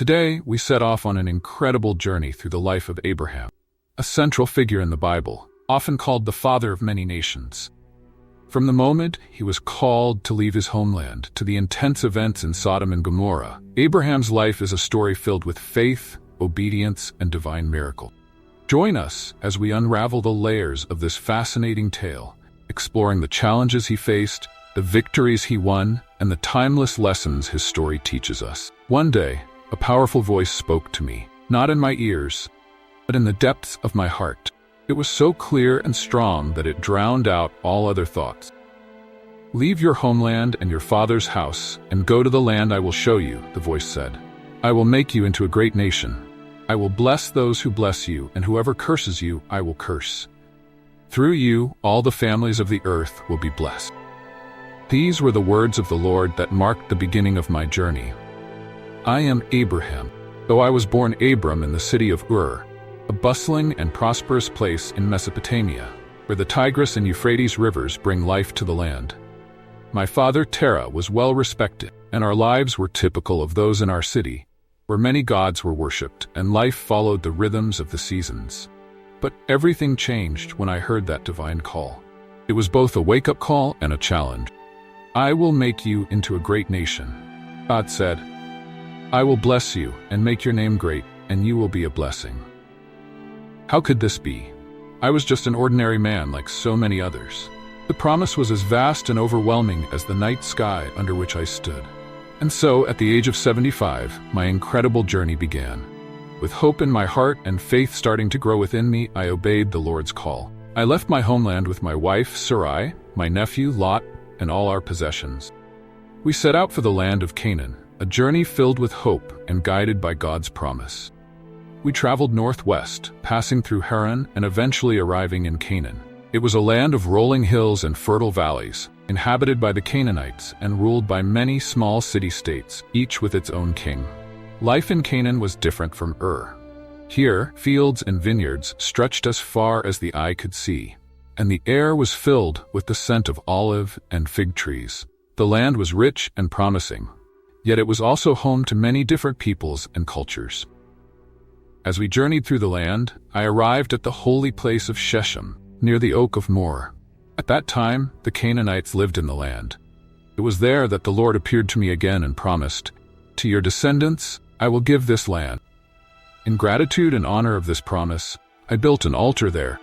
Today, we set off on an incredible journey through the life of Abraham, a central figure in the Bible, often called the father of many nations. From the moment he was called to leave his homeland to the intense events in Sodom and Gomorrah, Abraham's life is a story filled with faith, obedience, and divine miracle. Join us as we unravel the layers of this fascinating tale, exploring the challenges he faced, the victories he won, and the timeless lessons his story teaches us. One day, a powerful voice spoke to me, not in my ears, but in the depths of my heart. It was so clear and strong that it drowned out all other thoughts. "Leave your homeland and your father's house and go to the land I will show you," the voice said. "I will make you into a great nation. I will bless those who bless you, and whoever curses you, I will curse. Through you, all the families of the earth will be blessed." These were the words of the Lord that marked the beginning of my journey. I am Abraham, though I was born Abram in the city of Ur, a bustling and prosperous place in Mesopotamia, where the Tigris and Euphrates rivers bring life to the land. My father Terah was well respected, and our lives were typical of those in our city, where many gods were worshipped and life followed the rhythms of the seasons. But everything changed when I heard that divine call. It was both a wake-up call and a challenge. "I will make you into a great nation," God said. "I will bless you and make your name great, and you will be a blessing." How could this be? I was just an ordinary man like so many others. The promise was as vast and overwhelming as the night sky under which I stood. And so, at the age of 75, my incredible journey began. With hope in my heart and faith starting to grow within me, I obeyed the Lord's call. I left my homeland with my wife, Sarai, my nephew, Lot, and all our possessions. We set out for the land of Canaan, a journey filled with hope and guided by God's promise. We traveled northwest, passing through Haran and eventually arriving in Canaan. It was a land of rolling hills and fertile valleys, inhabited by the Canaanites and ruled by many small city-states, each with its own king. Life in Canaan was different from Ur. Here, fields and vineyards stretched as far as the eye could see, and the air was filled with the scent of olive and fig trees. The land was rich and promising, yet it was also home to many different peoples and cultures. As we journeyed through the land, I arrived at the holy place of Shechem, near the Oak of Moreh. At that time, the Canaanites lived in the land. It was there that the Lord appeared to me again and promised, "To your descendants, I will give this land." In gratitude and honor of this promise, I built an altar there.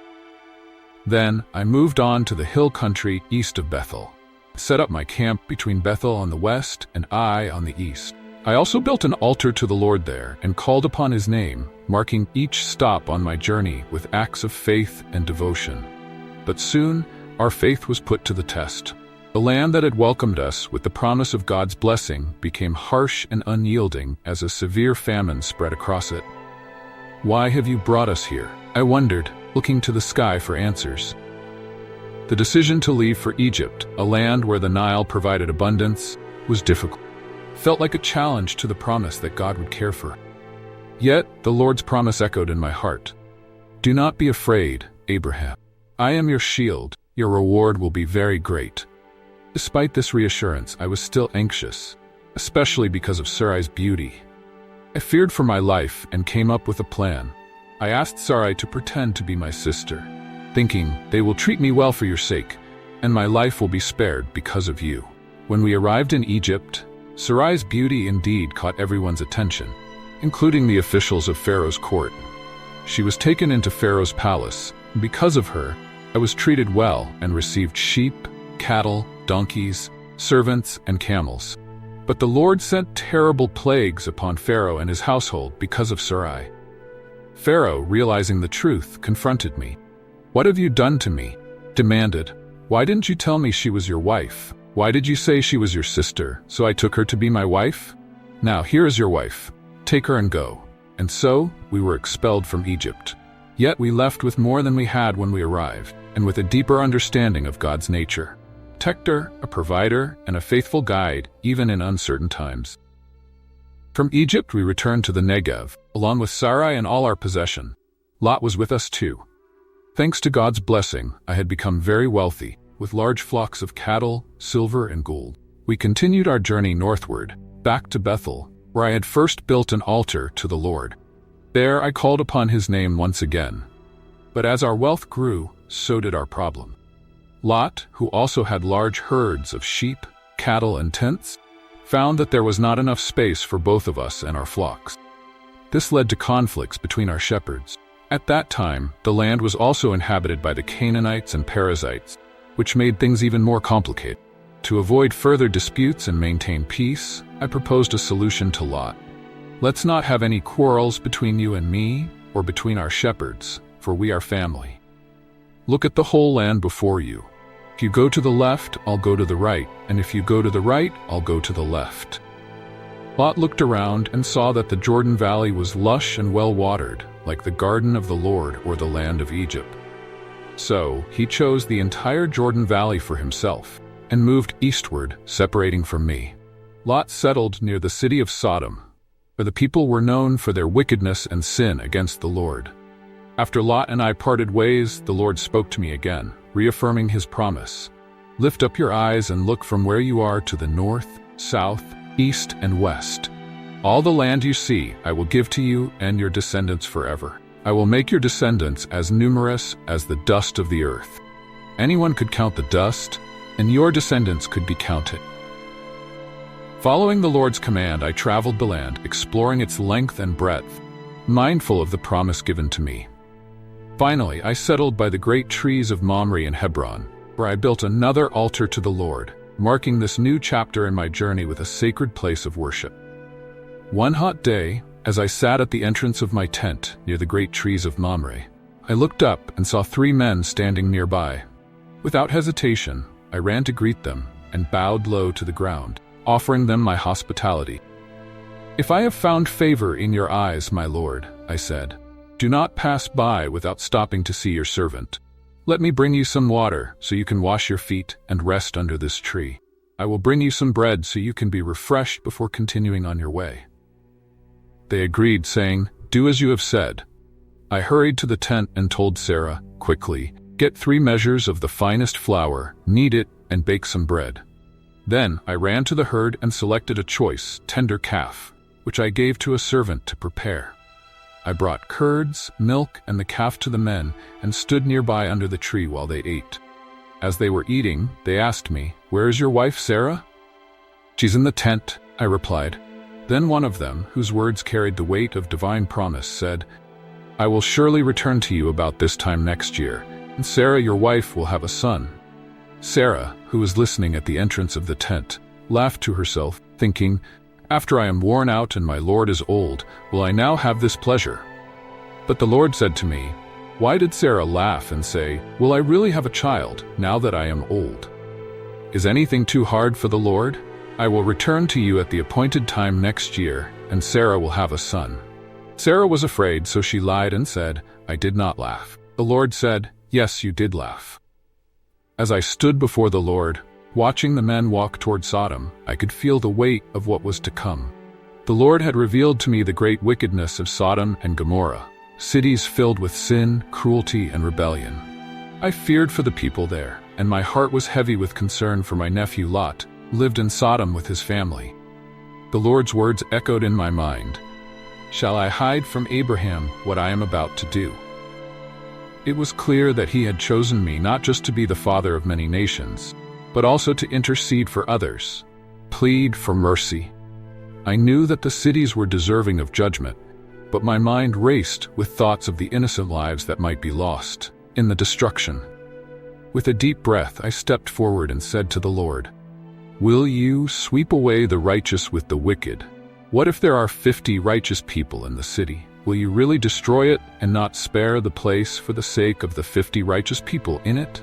Then, I moved on to the hill country east of Bethel, set up my camp between Bethel on the west and Ai on the east. I also built an altar to the Lord there and called upon his name, marking each stop on my journey with acts of faith and devotion. But soon, our faith was put to the test. The land that had welcomed us with the promise of God's blessing became harsh and unyielding as a severe famine spread across it. "Why have you brought us here?" I wondered, looking to the sky for answers. The decision to leave for Egypt, a land where the Nile provided abundance, was difficult. It felt like a challenge to the promise that God would care for. Yet, the Lord's promise echoed in my heart. "Do not be afraid, Abraham. I am your shield. Your reward will be very great." Despite this reassurance, I was still anxious, especially because of Sarai's beauty. I feared for my life and came up with a plan. I asked Sarai to pretend to be my sister, thinking, "They will treat me well for your sake, and my life will be spared because of you." When we arrived in Egypt, Sarai's beauty indeed caught everyone's attention, including the officials of Pharaoh's court. She was taken into Pharaoh's palace, and because of her, I was treated well and received sheep, cattle, donkeys, servants, and camels. But the Lord sent terrible plagues upon Pharaoh and his household because of Sarai. Pharaoh, realizing the truth, confronted me. "What have you done to me?" demanded. "Why didn't you tell me she was your wife? Why did you say she was your sister, so I took her to be my wife? Now here is your wife. Take her and go." And so, we were expelled from Egypt. Yet we left with more than we had when we arrived, and with a deeper understanding of God's nature. A protector, a provider, and a faithful guide, even in uncertain times. From Egypt we returned to the Negev, along with Sarai and all our possession. Lot was with us too. Thanks to God's blessing, I had become very wealthy, with large flocks of cattle, silver, and gold. We continued our journey northward, back to Bethel, where I had first built an altar to the Lord. There I called upon his name once again. But as our wealth grew, so did our problem. Lot, who also had large herds of sheep, cattle, and tents, found that there was not enough space for both of us and our flocks. This led to conflicts between our shepherds. At that time, the land was also inhabited by the Canaanites and Perizzites, which made things even more complicated. To avoid further disputes and maintain peace, I proposed a solution to Lot. Let's not have any quarrels between you and me, or between our shepherds, for we are family. Look at the whole land before you. If you go to the left, I'll go to the right, and if you go to the right, I'll go to the left. Lot looked around and saw that the Jordan Valley was lush and well-watered, like the garden of the Lord or the land of Egypt. So he chose the entire Jordan Valley for himself, and moved eastward, separating from me. Lot settled near the city of Sodom, where the people were known for their wickedness and sin against the Lord. After Lot and I parted ways, the Lord spoke to me again, reaffirming his promise. Lift up your eyes and look from where you are to the north, south, east, and west. All the land you see I will give to you and your descendants forever. I will make your descendants as numerous as the dust of the earth. Anyone could count the dust, and your descendants could be counted. Following the Lord's command, I traveled the land, exploring its length and breadth, mindful of the promise given to me. Finally, I settled by the great trees of Mamre and Hebron, where I built another altar to the Lord, marking this new chapter in my journey with a sacred place of worship. One hot day, as I sat at the entrance of my tent near the great trees of Mamre, I looked up and saw 3 men standing nearby. Without hesitation, I ran to greet them and bowed low to the ground, offering them my hospitality. "If I have found favor in your eyes, my lord," I said, "do not pass by without stopping to see your servant. Let me bring you some water so you can wash your feet and rest under this tree. I will bring you some bread so you can be refreshed before continuing on your way." They agreed, saying, "Do as you have said." I hurried to the tent and told Sarah, quickly, "Get 3 measures of the finest flour, knead it, and bake some bread." Then I ran to the herd and selected a choice, tender calf, which I gave to a servant to prepare. I brought curds, milk, and the calf to the men and stood nearby under the tree while they ate. As they were eating, they asked me, "Where is your wife, Sarah?" "She's in the tent," I replied. Then one of them, whose words carried the weight of divine promise, said, "I will surely return to you about this time next year, and Sarah, your wife, will have a son." Sarah, who was listening at the entrance of the tent, laughed to herself, thinking, "After I am worn out and my Lord is old, will I now have this pleasure?" But the Lord said to me, "Why did Sarah laugh and say, 'Will I really have a child, now that I am old?' Is anything too hard for the Lord? I will return to you at the appointed time next year, and Sarah will have a son." Sarah was afraid, so she lied and said, "I did not laugh." The Lord said, "Yes, you did laugh." As I stood before the Lord, watching the men walk toward Sodom, I could feel the weight of what was to come. The Lord had revealed to me the great wickedness of Sodom and Gomorrah, cities filled with sin, cruelty, and rebellion. I feared for the people there, and my heart was heavy with concern for my nephew Lot, who lived in Sodom with his family. The Lord's words echoed in my mind, "Shall I hide from Abraham what I am about to do?" It was clear that he had chosen me not just to be the father of many nations, but also to intercede for others, plead for mercy. I knew that the cities were deserving of judgment, but my mind raced with thoughts of the innocent lives that might be lost in the destruction. With a deep breath, I stepped forward and said to the Lord, "Will you sweep away the righteous with the wicked? What if there are 50 righteous people in the city? Will you really destroy it and not spare the place for the sake of the 50 righteous people in it?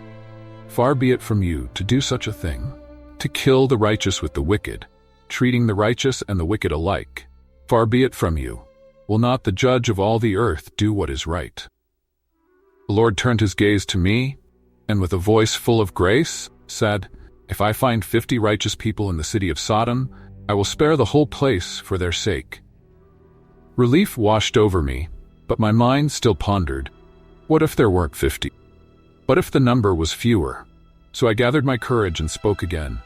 Far be it from you to do such a thing, to kill the righteous with the wicked, treating the righteous and the wicked alike. Far be it from you. Will not the judge of all the earth do what is right?" The Lord turned his gaze to me, and with a voice full of grace, said, "If I find 50 righteous people in the city of Sodom, I will spare the whole place for their sake." Relief washed over me, but my mind still pondered, what if there weren't 50? What if the number was fewer? So I gathered my courage and spoke again.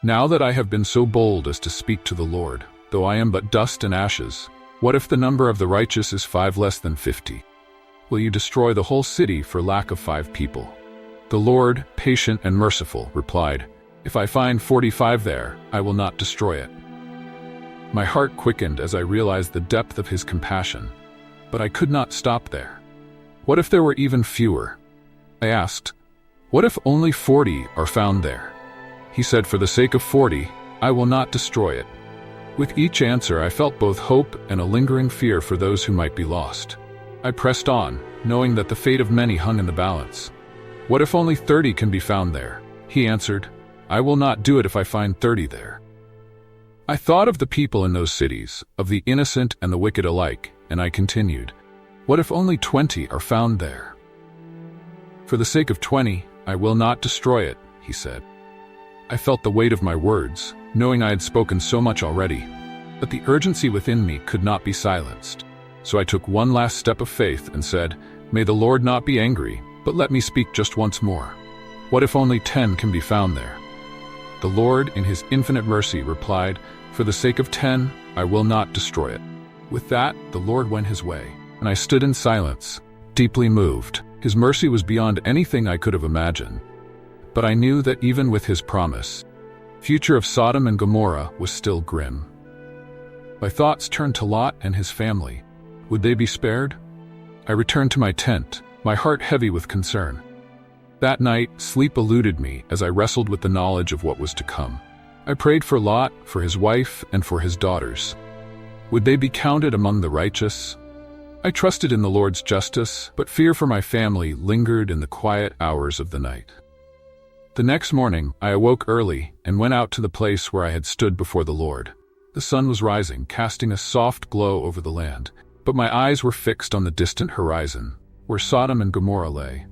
"Now that I have been so bold as to speak to the Lord, though I am but dust and ashes, what if the number of the righteous is 5 less than 50? Will you destroy the whole city for lack of 5 people? The Lord, patient and merciful, replied, If I find 45 there, I will not destroy it. My heart quickened as I realized the depth of his compassion, but I could not stop there. What if there were even fewer? I asked, What if only 40 are found there? He said, For the sake of 40, I will not destroy it. With each answer, I felt both hope and a lingering fear for those who might be lost. I pressed on, knowing that the fate of many hung in the balance. What if only 30 can be found there? He answered, I will not do it if I find 30 there. I thought of the people in those cities, of the innocent and the wicked alike, and I continued, What if only 20 are found there? For the sake of 20, I will not destroy it, he said. I felt the weight of my words, knowing I had spoken so much already, but the urgency within me could not be silenced. So I took one last step of faith and said, May the Lord not be angry, but let me speak just once more. What if only 10 can be found there? The Lord, in his infinite mercy, replied, For the sake of 10, I will not destroy it. With that, the Lord went his way, and I stood in silence, deeply moved. His mercy was beyond anything I could have imagined. But I knew that even with his promise, the future of Sodom and Gomorrah was still grim. My thoughts turned to Lot and his family. Would they be spared? I returned to my tent, my heart heavy with concern. That night, sleep eluded me as I wrestled with the knowledge of what was to come. I prayed for Lot, for his wife, and for his daughters. Would they be counted among the righteous? I trusted in the Lord's justice, but fear for my family lingered in the quiet hours of the night. The next morning, I awoke early and went out to the place where I had stood before the Lord. The sun was rising, casting a soft glow over the land, but my eyes were fixed on the distant horizon, where Sodom and Gomorrah lay.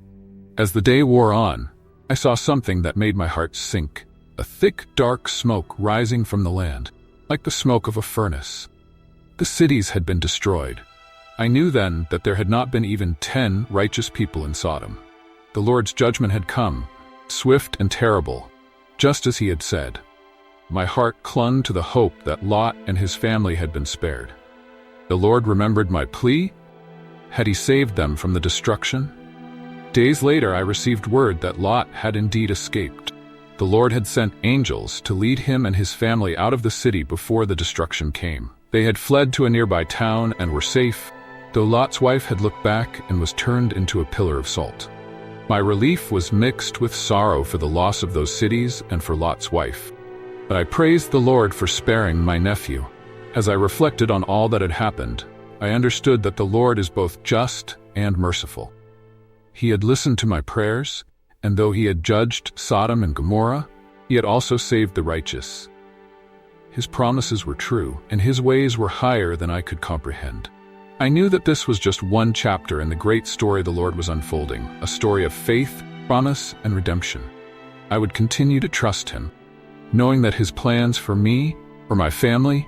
As the day wore on, I saw something that made my heart sink, a thick, dark smoke rising from the land, like the smoke of a furnace. The cities had been destroyed. I knew then that there had not been even 10 righteous people in Sodom. The Lord's judgment had come, swift and terrible, just as he had said. My heart clung to the hope that Lot and his family had been spared. The Lord remembered my plea. Had he saved them from the destruction? Days later, I received word that Lot had indeed escaped. The Lord had sent angels to lead him and his family out of the city before the destruction came. They had fled to a nearby town and were safe, though Lot's wife had looked back and was turned into a pillar of salt. My relief was mixed with sorrow for the loss of those cities and for Lot's wife. But I praised the Lord for sparing my nephew. As I reflected on all that had happened, I understood that the Lord is both just and merciful. He had listened to my prayers, and though he had judged Sodom and Gomorrah, he had also saved the righteous. His promises were true, and his ways were higher than I could comprehend. I knew that this was just one chapter in the great story the Lord was unfolding, a story of faith, promise, and redemption. I would continue to trust him, knowing that his plans for me, for my family,